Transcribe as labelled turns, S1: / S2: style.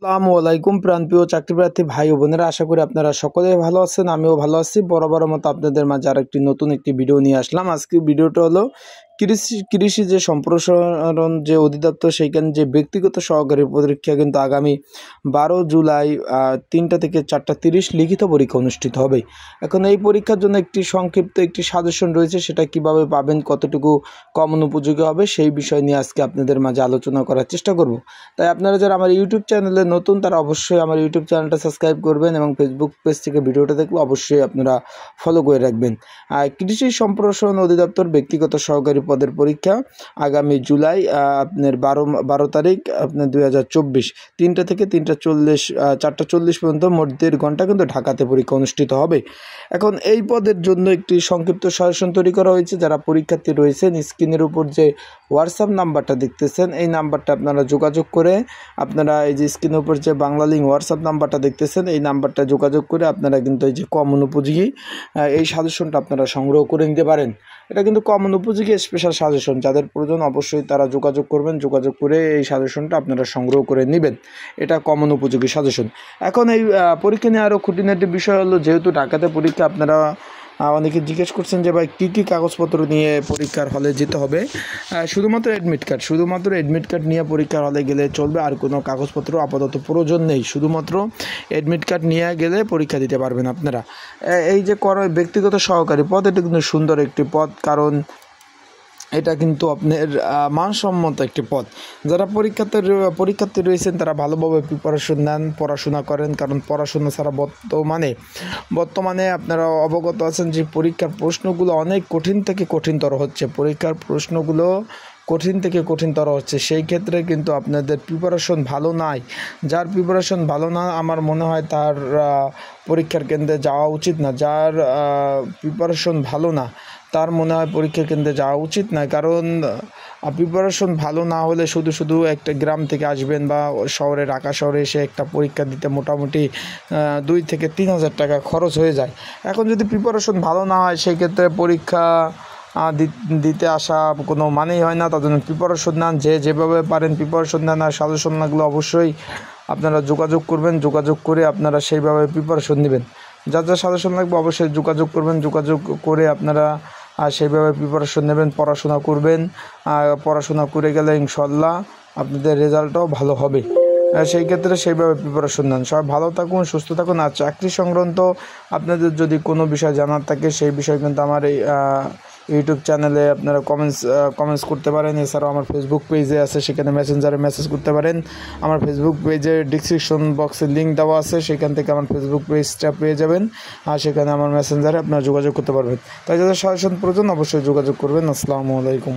S1: আসসালামু আলাইকুম প্রাণপ্রিয় চাকরিপ্রার্থী ভাই ও বোনেরা, আশা করি আপনারা সকলেই ভালো আছেন। আমিও ভালো আছি। বরাবরের মতো আপনাদের মাঝে আরেকটি নতুন ভিডিও নিয়ে আসলাম। আজকে ভিডিওটা হলো কৃষি যে সম্প্রসারণ যে অধিদপ্তর সেইখানে যে ব্যক্তিগত সহকারী পরীক্ষা কিন্তু আগামী 12 জুলাই 3টা থেকে 4:30 লিখিত পরীক্ষা অনুষ্ঠিত হবে। এখন এই পরীক্ষার জন্য একটি সংক্ষিপ্ত সাজেশন রয়েছে, সেটা কিভাবে পাবেন, কতটুকু কমন উপযোগী হবে সেই বিষয় নিয়ে আজকে আপনাদের মাঝে আলোচনা করার চেষ্টা করব। তাই আপনারা যারা আমার ইউটিউব চ্যানেলে নতুন তারা অবশ্যই আমার ইউটিউব চ্যানেলটা সাবস্ক্রাইব করবেন এবং ফেসবুক পেজ থেকে ভিডিওটা দেখলে অবশ্যই আপনারা ফলো করে রাখবেন। কৃষি সম্প্রসারণ অধিদপ্তর ব্যক্তিগত সহকারী পদের পরীক্ষা আগামী জুলাই আপনার 12 তারিখ আপনার 2024 3টা থেকে 4:40 পর্যন্ত মোট 1.5 ঘন্টা কিন্তু ঢাকাতে পরীক্ষা অনুষ্ঠিত হবে। এখন এই পদের জন্য একটি সংক্ষিপ্ত সাজেশন তৈরি করা হয়েছে। যারা পরীক্ষার্থী রয়েছেন, স্ক্রিনের উপর যে হোয়াটসঅ্যাপ নাম্বারটা দেখতেছেন এই নাম্বারটা আপনারা যোগাযোগ করে, আপনারা এই যে স্ক্রিনের উপর যে বাংলা লিঙ্ক হোয়াটসঅ্যাপ নাম্বারটা দেখতেছেন এই নাম্বারটা যোগাযোগ করে আপনারা কিন্তু এই যে কমন উপযোগী এই সাজেশনটা আপনারা সংগ্রহ করে নিতে পারেন। এটা কিন্তু কমন উপযোগী স্পেশাল সাজেশন, যাদের প্রয়োজন অবশ্যই তারা যোগাযোগ করবেন। যোগাযোগ করে এই সাজেশনটা আপনারা সংগ্রহ করে নেবেন। এটা কমন উপযোগী সাজেশন। এখন এই পরীক্ষা নিয়ে আরও খুঁটিনাটি বিষয় হলো, যেহেতু ঢাকাতে পরীক্ষা, আপনারা অনেকে জিজ্ঞেস করছেন যে ভাই কী কাগজপত্র নিয়ে পরীক্ষার হলে যেতে হবে। শুধুমাত্র অ্যাডমিট কার্ড নিয়ে পরীক্ষার হলে গেলে চলবে, আর কোনো কাগজপত্র আপাতত প্রয়োজন নেই। শুধুমাত্র অ্যাডমিট কার্ড নিয়ে গেলে পরীক্ষা দিতে পারবেন আপনারা। এই যে ব্যক্তিগত সহকারী পদ, এটা কিন্তু সুন্দর একটি পদ, কারণ এটা কিন্তু আপনার মানসম্মত একটি পদ। যারা পরীক্ষার্থী রয়েছেন তারা ভালোভাবে প্রিপারেশন নেন, পড়াশোনা করেন, কারণ পড়াশোনা ছাড়া বর্তমানে আপনারা অবগত আছেন যে পরীক্ষার প্রশ্নগুলো অনেক কঠিন থেকে কঠিনতর হচ্ছে। সেই ক্ষেত্রে কিন্তু আপনাদের প্রিপারেশন ভালো নাই। যার প্রিপারেশন ভালো না, আমার মনে হয় তার পরীক্ষার কেন্দ্রে যাওয়া উচিত না। যার প্রিপারেশন ভালো না তার মনে হয় পরীক্ষা কেন্দ্রে যাওয়া উচিত না, কারণ প্রিপারেশন ভালো না হলে শুধু একটা গ্রাম থেকে আসবেন বা ঢাকা শহরে এসে একটা পরীক্ষা দিতে মোটামুটি 2 থেকে 3 হাজার টাকা খরচ হয়ে যায়। এখন যদি প্রিপারেশন ভালো না হয় সেই ক্ষেত্রে পরীক্ষা দিতে আসা কোনো মানেই হয় না। তার জন্য প্রিপারেশন নেন, যেভাবে পারেন প্রিপারেশন নেন, আর সাজেশনগুলো অবশ্যই আপনারা যোগাযোগ করবেন। যোগাযোগ করে আপনারা সেইভাবে প্রিপারেশন নেবেন। যার সাজেশন লাগবে অবশ্যই যোগাযোগ করবেন। যোগাযোগ করে আপনারা সেইভাবে প্রিপারেশন নেবেন, পড়াশোনা করবেন। পড়াশোনা করে গেলে ইনশাল্লাহ আপনাদের রেজাল্টটাও ভালো হবে। সেই ক্ষেত্রে সেইভাবে প্রিপারেশন নেন। সবাই ভালো থাকুন, সুস্থ থাকুন। আর চাকরি সংক্রান্ত আপনাদের যদি কোনো বিষয় জানার থাকে সেই বিষয় কিন্তু আমার এই ইউটিউব চ্যানেলে আপনারা কমেন্টস করতে পারেন। এছাড়াও আমার ফেসবুক পেজে আছে, সেখানে মেসেঞ্জারে মেসেজ করতে পারেন। আমার ফেসবুক পেজে ডিসক্রিপশন বক্সে লিঙ্ক দেওয়া আছে, সেখান থেকে আমার ফেসবুক পেজটা পেয়ে যাবেন। আর সেখানে আমার মেসেঞ্জারে আপনারা যোগাযোগ করতে পারবেন। তাই যাদের সাজেশন প্রয়োজন অবশ্যই যোগাযোগ করবেন। আসসালামু আলাইকুম।